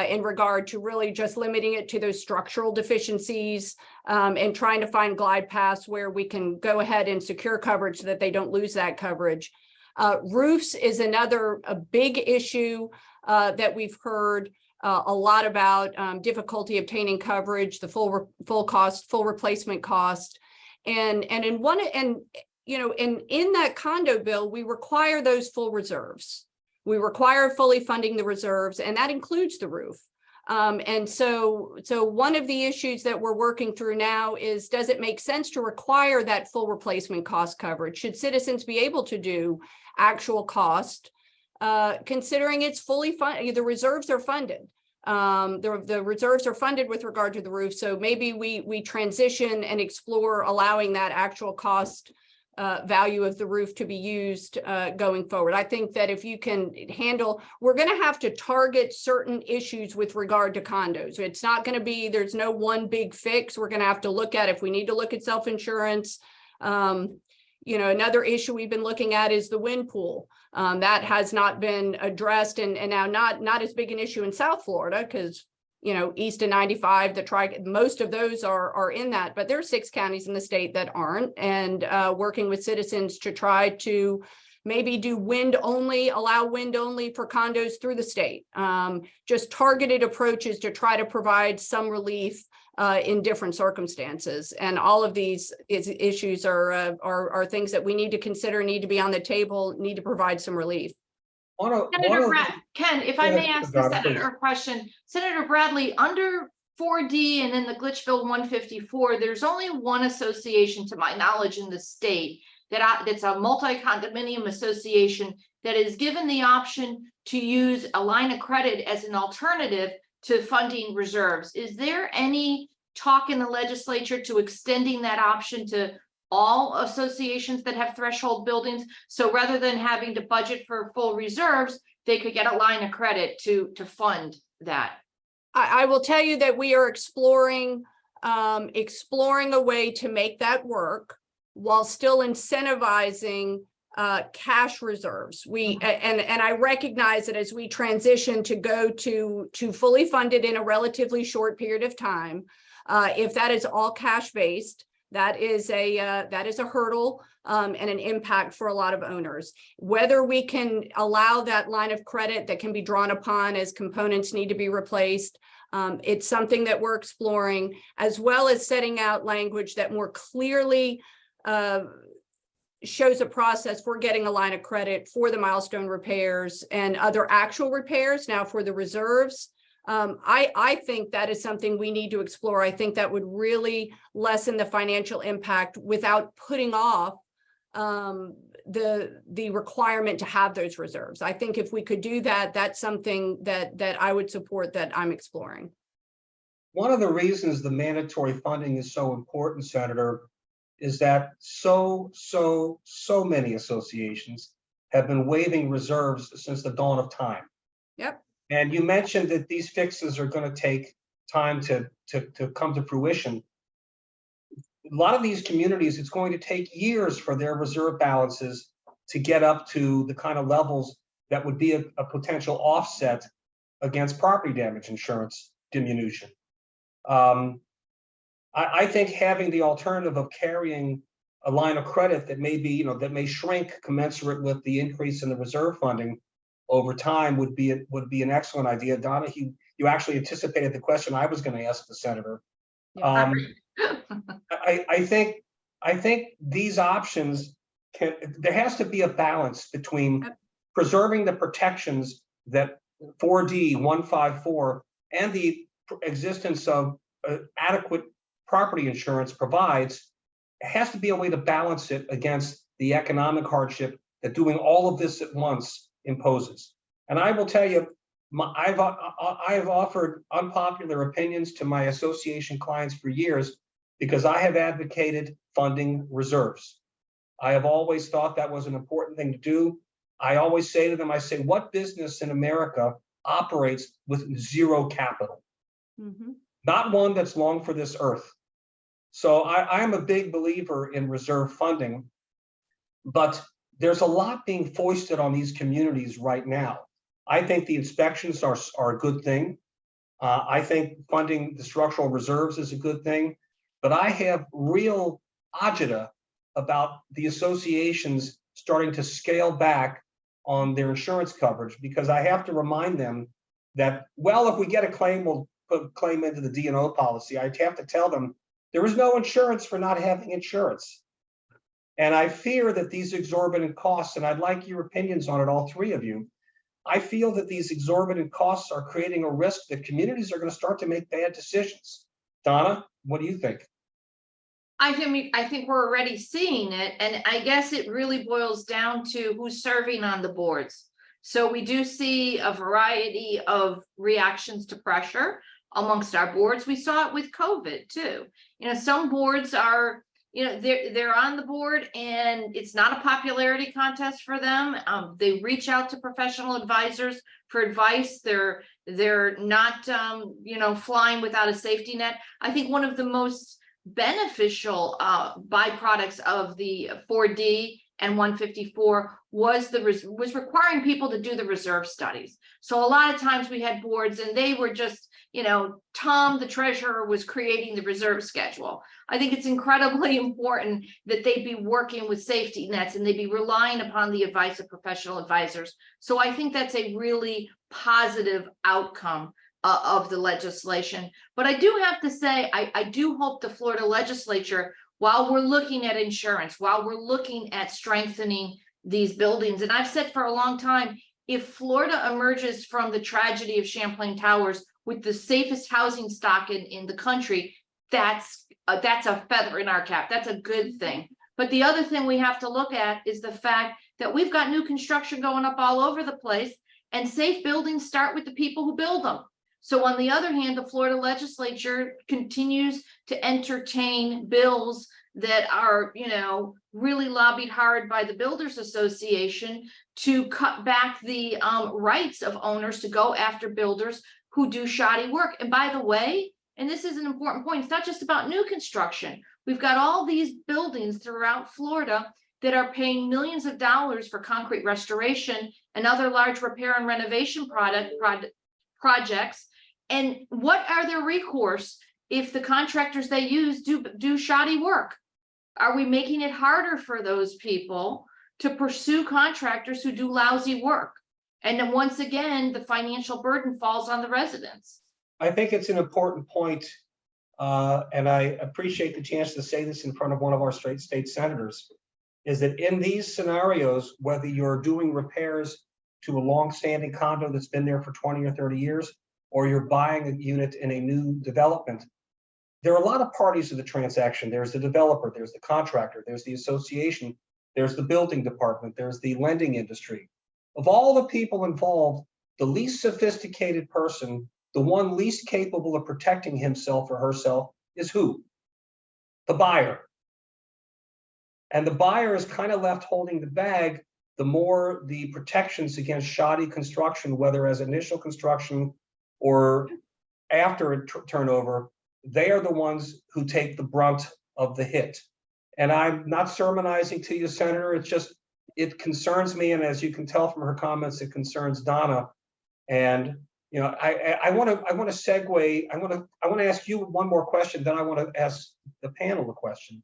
in regard to really just limiting it to those structural deficiencies and trying to find glide paths where we can go ahead and secure coverage so that they don't lose that coverage. Roofs is another big issue that we've heard a lot about, difficulty obtaining coverage, the full replacement cost. And in that condo bill, we require those full reserves. We require fully funding the reserves, and that includes the roof. And so one of the issues that we're working through now is, does it make sense to require that full replacement cost coverage? Should Citizens be able to do actual cost, considering it's fully funded? The reserves are funded. The reserves are funded with regard to the roof. So maybe we transition and explore allowing that actual cost value of the roof to be used going forward. I think that if you can handle, we're going to have to target certain issues with regard to condos. It's not going to be, there's no one big fix. We're going to have to look at, if we need to look at self-insurance. Another issue we've been looking at is the wind pool. That has not been addressed, and now not as big an issue in South Florida, because east of 95, most of those are in that, but there are 6 counties in the state that aren't, and working with Citizens to try to maybe do allow wind only for condos through the state. Just targeted approaches to try to provide some relief in different circumstances. And all of these issues are things that we need to consider, need to be on the table, need to provide some relief. Ken, if I may ask the senator a question. Senator Bradley, under 4D and in the Glitch Bill 154, there's only one association, to my knowledge, in the state that's a multi-condominium association that is given the option to use a line of credit as an alternative to funding reserves. Is there any talk in the legislature to extending that option to all associations that have threshold buildings? So rather than having to budget for full reserves, they could get a line of credit to fund that. I will tell you that we are exploring a way to make that work while still incentivizing cash reserves. And I recognize that as we transition to go to fully funded in a relatively short period of time, If that is all cash based, that is a hurdle and an impact for a lot of owners. Whether we can allow that line of credit that can be drawn upon as components need to be replaced, it's something that we're exploring, as well as setting out language that more clearly shows a process for getting a line of credit for the milestone repairs and other actual repairs. Now, for the reserves, I think that is something we need to explore. I think that would really lessen the financial impact without putting off the requirement to have those reserves. I think if we could do that, that's something that I would support, that I'm exploring. One of the reasons the mandatory funding is so important, Senator, is that so many associations have been waiving reserves since the dawn of time. Yep. And you mentioned that these fixes are going to take time to come to fruition. A lot of these communities, it's going to take years for their reserve balances to get up to the kind of levels that would be a potential offset against property damage insurance diminution. I think having the alternative of carrying a line of credit that may be, that may shrink commensurate with the increase in the reserve funding over time would be an excellent idea. Donna, you actually anticipated the question I was going to ask the senator. Yeah. I think these options there has to be a balance between preserving the protections that 4D 154 and the existence of adequate property insurance provides. It has to be a way to balance it against the economic hardship that doing all of this at once imposes. And I will tell you, I've offered unpopular opinions to my association clients for years because I have advocated funding reserves. I have always thought that was an important thing to do. I always say to them, I say, what business in America operates with zero capital? Mm-hmm. Not one that's long for this earth. So I'm a big believer in reserve funding, but there's a lot being foisted on these communities right now. I think the inspections are a good thing. I think funding the structural reserves is a good thing, but I have real agita about the associations starting to scale back on their insurance coverage, because I have to remind them that, well, if we get a claim, we'll put a claim into the D&O policy. I have to tell them there is no insurance for not having insurance. And I fear that these exorbitant costs, and I'd like your opinions on it, all three of you, I feel that these exorbitant costs are creating a risk that communities are going to start to make bad decisions. Donna, what do you think? I think we're already seeing it, and I guess it really boils down to who's serving on the boards. So we do see a variety of reactions to pressure amongst our boards. We saw it with COVID too. Some boards are, they're on the board and it's not a popularity contest for them. They reach out to professional advisors for advice. They're not, flying without a safety net. I think one of the most beneficial byproducts of the 4D and 154 was requiring people to do the reserve studies. So a lot of times we had boards and they were just, Tom, the treasurer, was creating the reserve schedule. I think it's incredibly important that they be working with safety nets and they be relying upon the advice of professional advisors. So I think that's a really positive outcome of the legislation. But I do have to say, I do hope the Florida legislature, while we're looking at insurance, while we're looking at strengthening these buildings, and I've said for a long time, if Florida emerges from the tragedy of Champlain Towers with the safest housing stock in the country, that's a feather in our cap. That's a good thing. But the other thing we have to look at is the fact that we've got new construction going up all over the place, and safe buildings start with the people who build them. So on the other hand, the Florida legislature continues to entertain bills that are, really lobbied hard by the Builders Association to cut back the rights of owners to go after builders who do shoddy work. And by the way, and this is an important point, it's not just about new construction. We've got all these buildings throughout Florida that are paying millions of dollars for concrete restoration and other large repair and renovation projects. And what are their recourse if the contractors they use do shoddy work? Are we making it harder for those people to pursue contractors who do lousy work? And then once again, the financial burden falls on the residents. I think it's an important point, and I appreciate the chance to say this in front of one of our state senators, is that in these scenarios, whether you're doing repairs to a long-standing condo that's been there for 20 or 30 years, or you're buying a unit in a new development, there are a lot of parties to the transaction. There's the developer, there's the contractor, there's the association, there's the building department, there's the lending industry. Of all the people involved, the least sophisticated person, the one least capable of protecting himself or herself is who? The buyer. And the buyer is kind of left holding the bag the more the protections against shoddy construction, whether as initial construction or after a turnover, they are the ones who take the brunt of the hit. And I'm not sermonizing to you, Senator. It's just, it concerns me. And as you can tell from her comments, it concerns Donna. And you know, I want to segue. I want to ask you one more question. Then I want to ask the panel a question.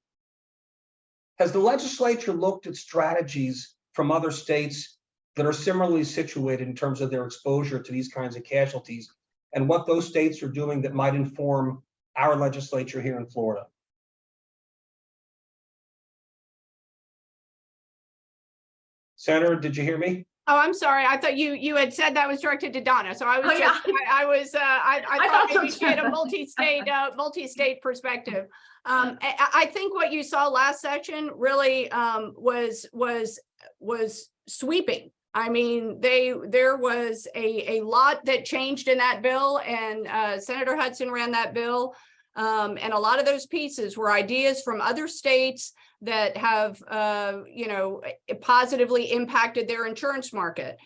Has the legislature looked at strategies from other states that are similarly situated in terms of their exposure to these kinds of casualties, and what those states are doing that might inform our legislature here in Florida? Senator, did you hear me? Oh, I'm sorry. I thought you had said that was directed to Donna. So I was I thought maybe she had a multi-state perspective. I think what you saw last session really was sweeping. I mean, there was a lot that changed in that bill, and Senator Hudson ran that bill. And a lot of those pieces were ideas from other states that have, positively impacted their insurance market,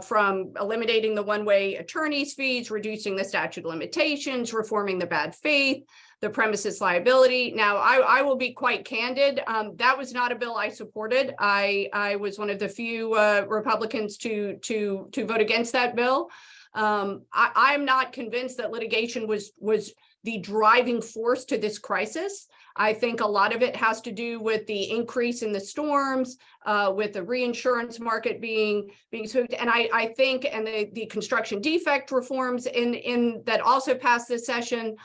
from eliminating the one-way attorney's fees, reducing the statute of limitations, reforming the bad faith, the premises liability. Now, I will be quite candid. That was not a bill I supported. I was one of the few Republicans to vote against that bill. I'm not convinced that litigation was the driving force to this crisis. I think a lot of it has to do with the increase in the storms, with the reinsurance market being swooped. And I think, and the construction defect reforms in that also passed this session,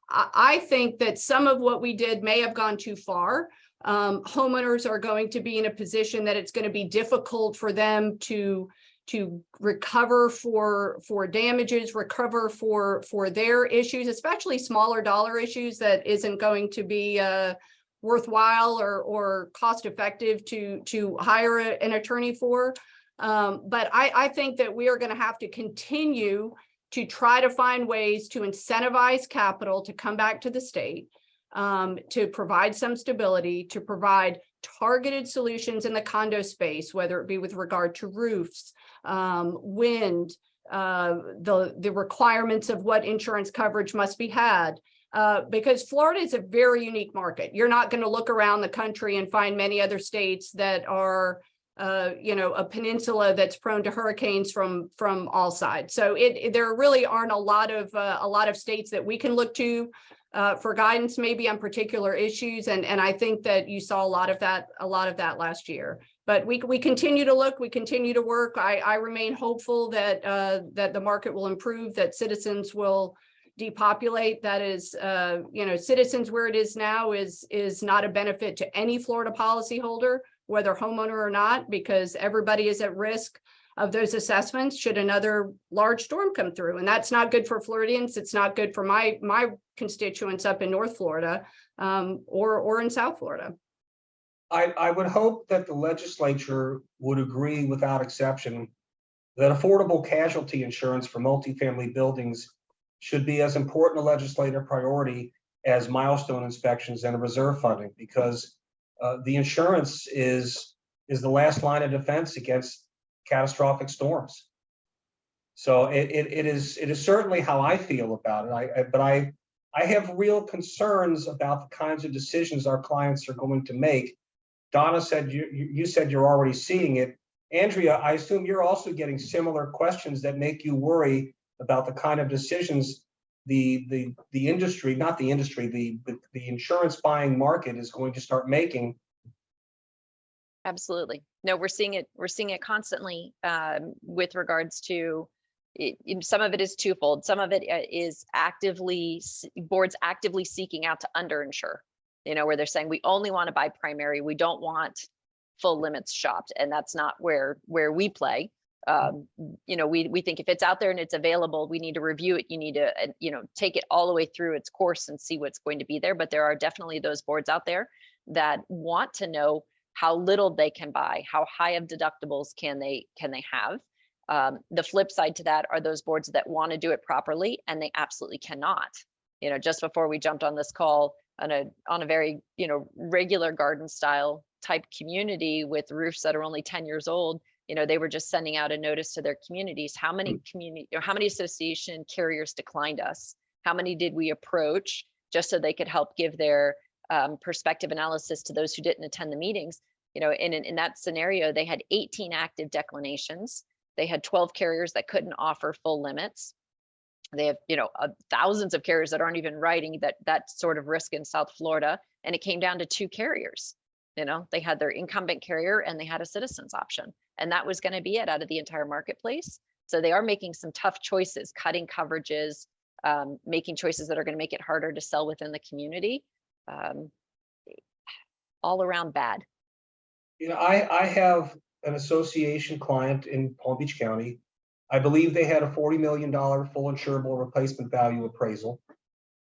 I think that some of what we did may have gone too far. Homeowners are going to be in a position that it's going to be difficult for them to recover for damages, recover for their issues, especially smaller dollar issues that isn't going to be worthwhile or cost effective to hire an attorney for. But I think that we are going to have to continue to try to find ways to incentivize capital to come back to the state, to provide some stability, to provide targeted solutions in the condo space, whether it be with regard to roofs, wind, the requirements of what insurance coverage must be had, because Florida is a very unique market. You're not going to look around the country and find many other states that are a peninsula that's prone to hurricanes from all sides. So there really aren't a lot of states that we can look to for guidance, maybe on particular issues, and I think that you saw a lot of that last year. But we continue to look, we continue to work. I remain hopeful that the market will improve, that Citizens will depopulate. That is, Citizens where it is now is not a benefit to any Florida policyholder, whether homeowner or not, because everybody is at risk of those assessments should another large storm come through. And that's not good for Floridians. It's not good for my constituents up in North Florida or in South Florida. I would hope that the legislature would agree without exception that affordable casualty insurance for multifamily buildings should be as important a legislative priority as milestone inspections and reserve funding, because the insurance is the last line of defense against catastrophic storms. So it is certainly how I feel about it. But I have real concerns about the kinds of decisions our clients are going to make. Donna said you said you're already seeing it. Andrea, I assume you're also getting similar questions that make you worry about the kind of decisions the industry, not the industry, the insurance buying market is going to start making. Absolutely. No, we're seeing it constantly with regards to some of it is twofold. Some of it is boards actively seeking out to underinsure, where they're saying we only want to buy primary. We don't want full limits shopped. And that's not where we play. We think if it's out there and it's available, we need to review it. You need to, take it all the way through its course and see what's going to be there. But there are definitely those boards out there that want to know how little they can buy, how high of deductibles can they have. The flip side to that are those boards that want to do it properly and they absolutely cannot. Just before we jumped on this call on a very, regular garden style type community with roofs that are only 10 years old, they were just sending out a notice to their communities. How many association carriers declined us? How many did we approach just so they could help give their perspective analysis to those who didn't attend the meetings? In that scenario, they had 18 active declinations. They had 12 carriers that couldn't offer full limits. They have, thousands of carriers that aren't even writing that sort of risk in South Florida. And it came down to 2 carriers. They had their incumbent carrier and they had a citizens option. And that was going to be it out of the entire marketplace. So they are making some tough choices, cutting coverages, making choices that are going to make it harder to sell within the community. All around bad. I have an association client in Palm Beach County. I believe they had a $40 million full insurable replacement value appraisal,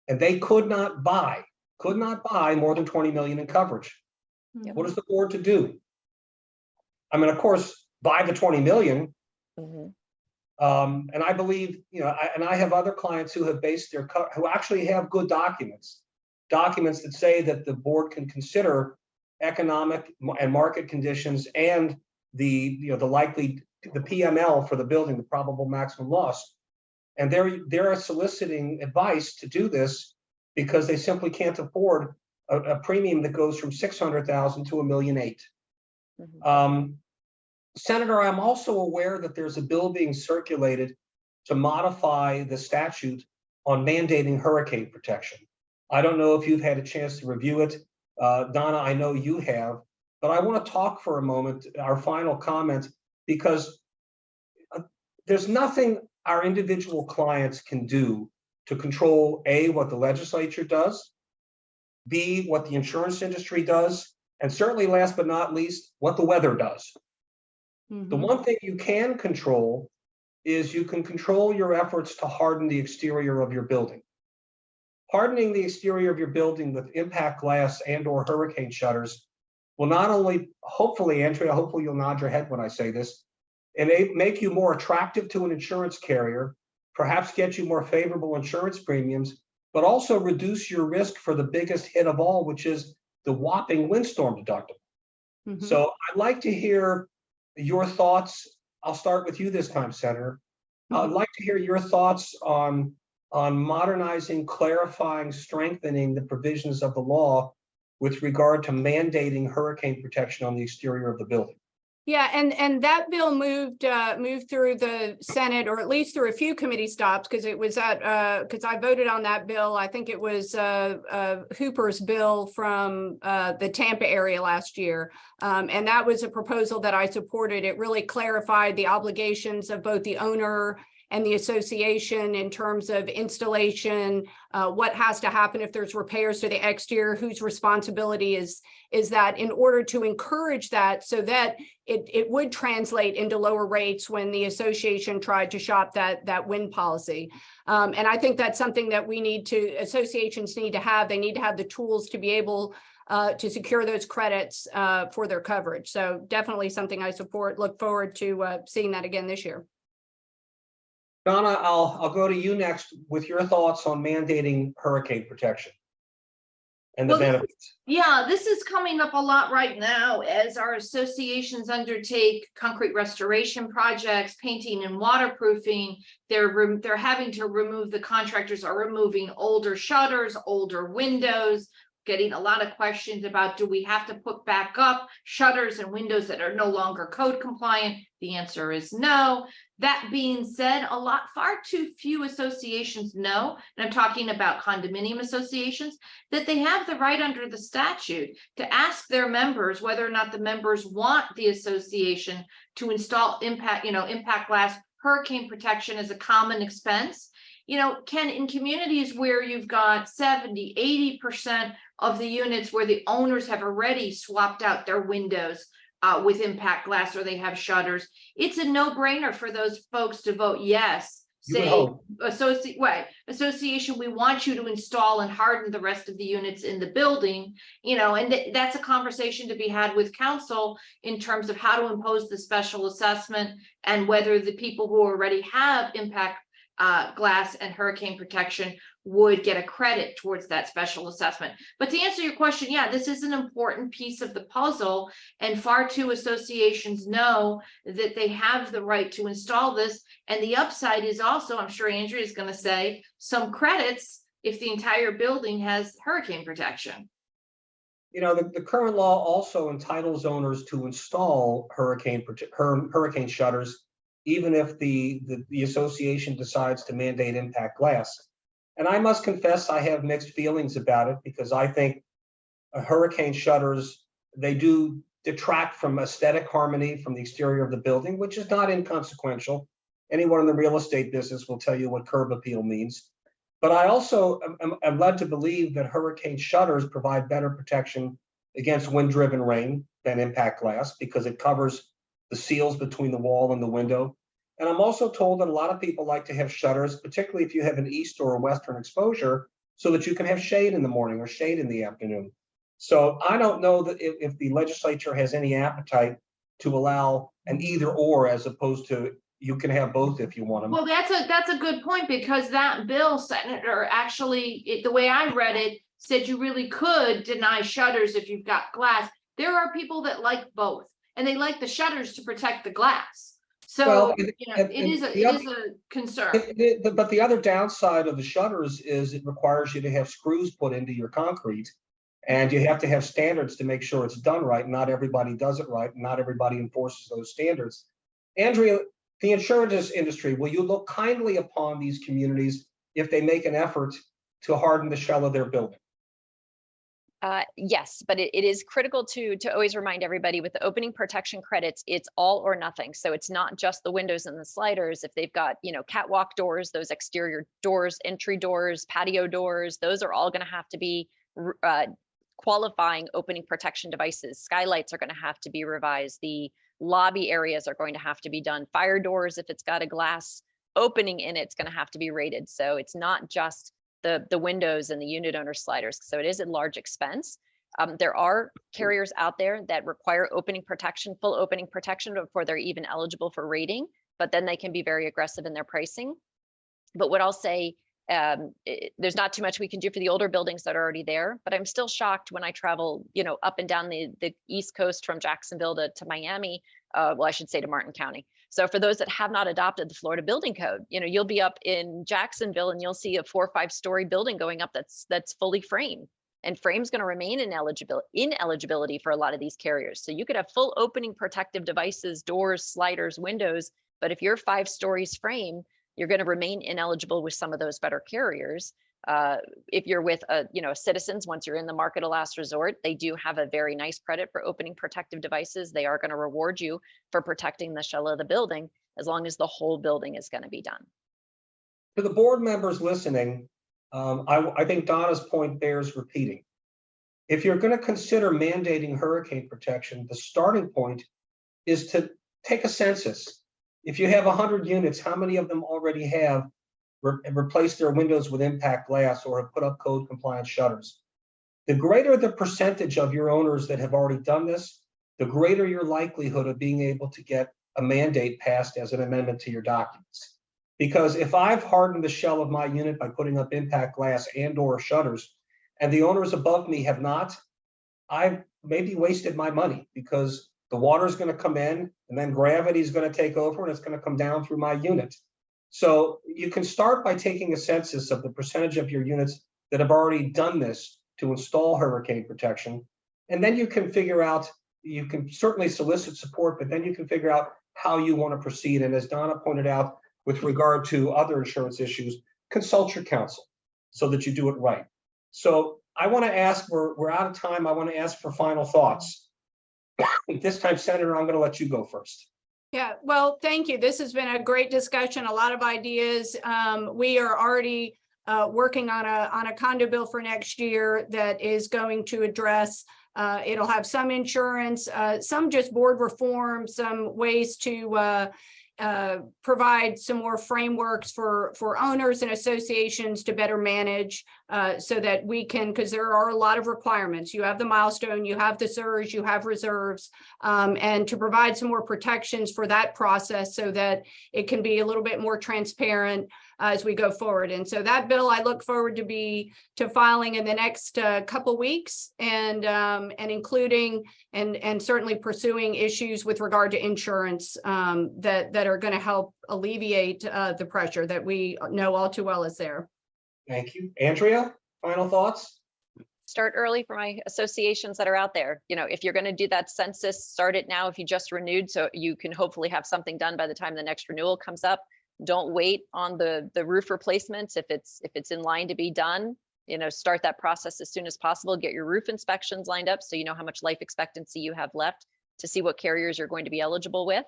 and they could not buy more than 20 million in coverage. Yep. What is the board to do? I mean, of course, buy the 20 million. Mm-hmm. And I believe, I have other clients who have based who actually have good documents that say that the board can consider economic and market conditions and the PML for the building, the probable maximum loss. And they're soliciting advice to do this because they simply can't afford a premium that goes from 600,000 to $1.8 million. Mm-hmm. Senator, I'm also aware that there's a bill being circulated to modify the statute on mandating hurricane protection. I don't know if you've had a chance to review it. Donna, I know you have, but I want to talk for a moment, our final comment, because there's nothing our individual clients can do to control A, what the legislature does, B, what the insurance industry does, and certainly last but not least, what the weather does. Mhm. The one thing you can control is you can control your efforts to harden the exterior of your building. Hardening the exterior of your building with impact glass and/or hurricane shutters will not only, hopefully, Andrea, hopefully you'll nod your head when I say this, and make you more attractive to an insurance carrier, perhaps get you more favorable insurance premiums, but also reduce your risk for the biggest hit of all, which is the whopping windstorm deductible. Mhm. So I'd like to hear your thoughts. I'll start with you this time, Senator. I'd like to hear your thoughts on modernizing, clarifying, strengthening the provisions of the law with regard to mandating hurricane protection on the exterior of the building. Yeah, and that bill moved through the Senate, or at least through a few committee stops, because it was because I voted on that bill. I think it was Hooper's bill from the Tampa area last year, and that was a proposal that I supported. It really clarified the obligations of both the owner and the association in terms of installation, what has to happen if there's repairs to the exterior, whose responsibility is that, in order to encourage that, so that it would translate into lower rates when the association tried to shop that wind policy. And I think that's something that associations need to have. They need to have the tools to be able to secure those credits for their coverage. So definitely something I support. Look forward to seeing that again this year. Donna, I'll go to you next with your thoughts on mandating hurricane protection and the benefits. Yeah, this is coming up a lot right now as our associations undertake concrete restoration projects, painting and waterproofing. They're having to remove, the contractors are removing older shutters, older windows, getting a lot of questions about, do we have to put back up shutters and windows that are no longer code compliant? The answer is no. That being said, far too few associations know, and I'm talking about condominium associations, that they have the right under the statute to ask their members whether or not the members want the association to install impact glass hurricane protection as a common expense. In communities where you've got 70, 80% of the units where the owners have already swapped out their windows with impact glass, or they have shutters, it's a no-brainer for those folks to vote yes. Say, association, we want you to install and harden the rest of the units in the building, and that's a conversation to be had with council in terms of how to impose the special assessment, and whether the people who already have impact glass and hurricane protection would get a credit towards that special assessment. But to answer your question, yeah, this is an important piece of the puzzle, and far too associations know that they have the right to install this. And the upside is also, I'm sure Andrea is going to say, some credits if the entire building has hurricane protection. The current law also entitles owners to install hurricane shutters, even if the association decides to mandate impact glass. And I must confess, I have mixed feelings about it, because I think hurricane shutters, they do detract from aesthetic harmony from the exterior of the building, which is not inconsequential. Anyone in the real estate business will tell you what curb appeal means. But I also am led to believe that hurricane shutters provide better protection against wind-driven rain than impact glass, because it covers the seals between the wall and the window. And I'm also told that a lot of people like to have shutters, particularly if you have an east or a western exposure, so that you can have shade in the morning or shade in the afternoon. So I don't know that if the legislature has any appetite to allow an either or, as opposed to you can have both if you want them. Well, that's a good point, because that bill, Senator, actually, the way I read it, said you really could deny shutters if you've got glass. There are people that like both, and they like the shutters to protect the glass. So, it is a concern. But the other downside of the shutters is it requires you to have screws put into your concrete, and you have to have standards to make sure it's done right. Not everybody does it right. Not everybody enforces those standards. Andrea, the insurance industry, will you look kindly upon these communities if they make an effort to harden the shell of their building? Yes, but it is critical to always remind everybody, with the opening protection credits, it's all or nothing. So it's not just the windows and the sliders. If they've got, catwalk doors, those exterior doors, entry doors, patio doors, those are all going to have to be qualifying opening protection devices. Skylights are going to have to be revised. The lobby areas are going to have to be done. Fire doors, if it's got a glass opening in it, it's going to have to be rated. So it's not just the windows and the unit owner sliders. So it is a large expense. There are carriers out there that require opening protection, full opening protection, before they're even eligible for rating, but then they can be very aggressive in their pricing. But what I'll say, there's not too much we can do for the older buildings that are already there, but I'm still shocked when I travel, up and down the East Coast from Jacksonville to Miami, well, I should say to Martin County. So for those that have not adopted the Florida building code, you'll be up in Jacksonville and you'll see a 4 or 5 story building going up that's fully framed, and frame's going to remain ineligibility for a lot of these carriers. So you could have full opening protective devices, doors, sliders, windows, but if you're 5 stories frame, you're going to remain ineligible with some of those better carriers. If you're with Citizens, once you're in the market of last resort, they do have a very nice credit for opening protective devices. They are going to reward you for protecting the shell of the building, as long as the whole building is going to be done. To the board members listening, I think Donna's point bears repeating. If you're going to consider mandating hurricane protection, the starting point is to take a census. If you have 100 units, how many of them already have replaced their windows with impact glass or have put up code compliant shutters? The greater the percentage of your owners that have already done this, the greater your likelihood of being able to get a mandate passed as an amendment to your documents. Because if I've hardened the shell of my unit by putting up impact glass and or shutters, and the owners above me have not, I've maybe wasted my money, because the water is going to come in and then gravity is going to take over and it's going to come down through my unit. So you can start by taking a census of the percentage of your units that have already done this to install hurricane protection. And then you can figure out, you can certainly solicit support, but then you can figure out how you want to proceed. And as Donna pointed out, with regard to other insurance issues, consult your counsel so that you do it right. So I want to ask, we're out of time. I want to ask for final thoughts. This time, Senator, I'm going to let you go first. Yeah, well, thank you. This has been a great discussion, a lot of ideas. We are already working on a condo bill for next year that is going to address, it'll have some insurance, some just board reform, some ways to provide some more frameworks for owners and associations to better manage so that we can, because there are a lot of requirements. You have the milestone, you have the surge, you have reserves, and to provide some more protections for that process so that it can be a little bit more transparent as we go forward. And so that bill, I look forward to filing in the next couple weeks and including and certainly pursuing issues with regard to insurance that are going to help alleviate the pressure that we know all too well is there. Thank you. Andrea, final thoughts? Start early for my associations that are out there. You know, if you're going to do that census, start it now if you just renewed, so you can hopefully have something done by the time the next renewal comes up. Don't wait on the roof replacements. If it's in line to be done, you know, start that process as soon as possible. Get your roof inspections lined up so you know how much life expectancy you have left to see what carriers you're going to be eligible with.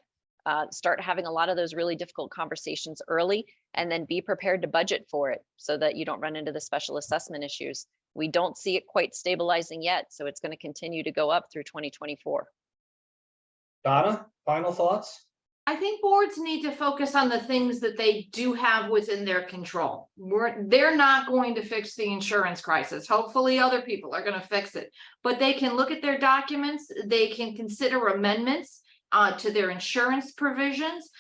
Start having a lot of those really difficult conversations early, and then be prepared to budget for it so that you don't run into the special assessment issues. We don't see it quite stabilizing yet, so it's going to continue to go up through 2024. Donna, final thoughts? I think boards need to focus on the things that they do have within their control. They're not going to fix the insurance crisis. Hopefully other people are going to fix it, but they can look at their documents. They can consider amendments to their insurance provisions.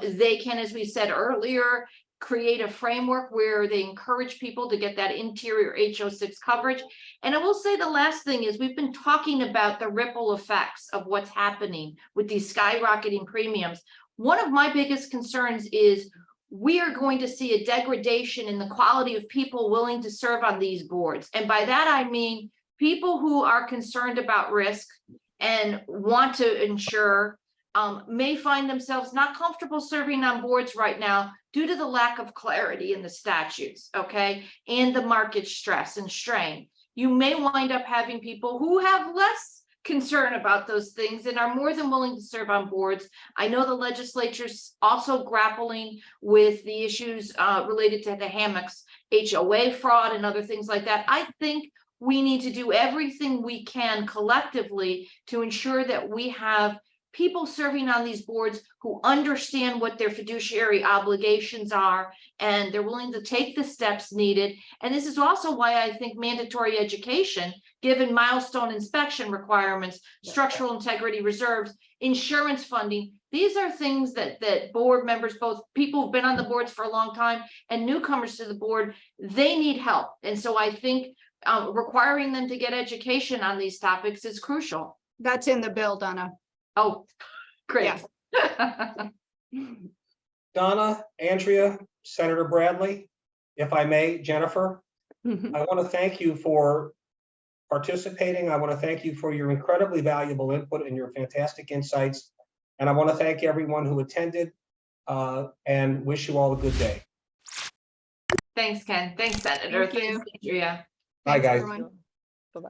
They can, as we said earlier, create a framework where they encourage people to get that interior HO6 coverage. And I will say the last thing is we've been talking about the ripple effects of what's happening with these skyrocketing premiums. One of my biggest concerns is we are going to see a degradation in the quality of people willing to serve on these boards. And by that, I mean people who are concerned about risk and want to insure may find themselves not comfortable serving on boards right now due to the lack of clarity in the statutes, okay, and the market stress and strain. You may wind up having people who have less concern about those things and are more than willing to serve on boards. I know the legislature's also grappling with the issues related to the hammocks, HOA fraud and other things like that. I think we need to do everything we can collectively to ensure that we have people serving on these boards who understand what their fiduciary obligations are, and they're willing to take the steps needed. And this is also why I think mandatory education, given milestone inspection requirements, structural integrity reserves, insurance funding, these are things that board members, both people who've been on the boards for a long time and newcomers to the board, they need help. And so I think requiring them to get education on these topics is crucial. That's in the bill, Donna. Oh, great. Yeah. Donna, Andrea, Senator Bradley, if I may, Jennifer, I want to thank you for participating. I want to thank you for your incredibly valuable input and your fantastic insights. And I want to thank everyone who attended and wish you all a good day. Thanks, Ken. Thanks, Senator. Thank you. Thanks, Andrea. Bye, guys. Everyone. Bye-bye.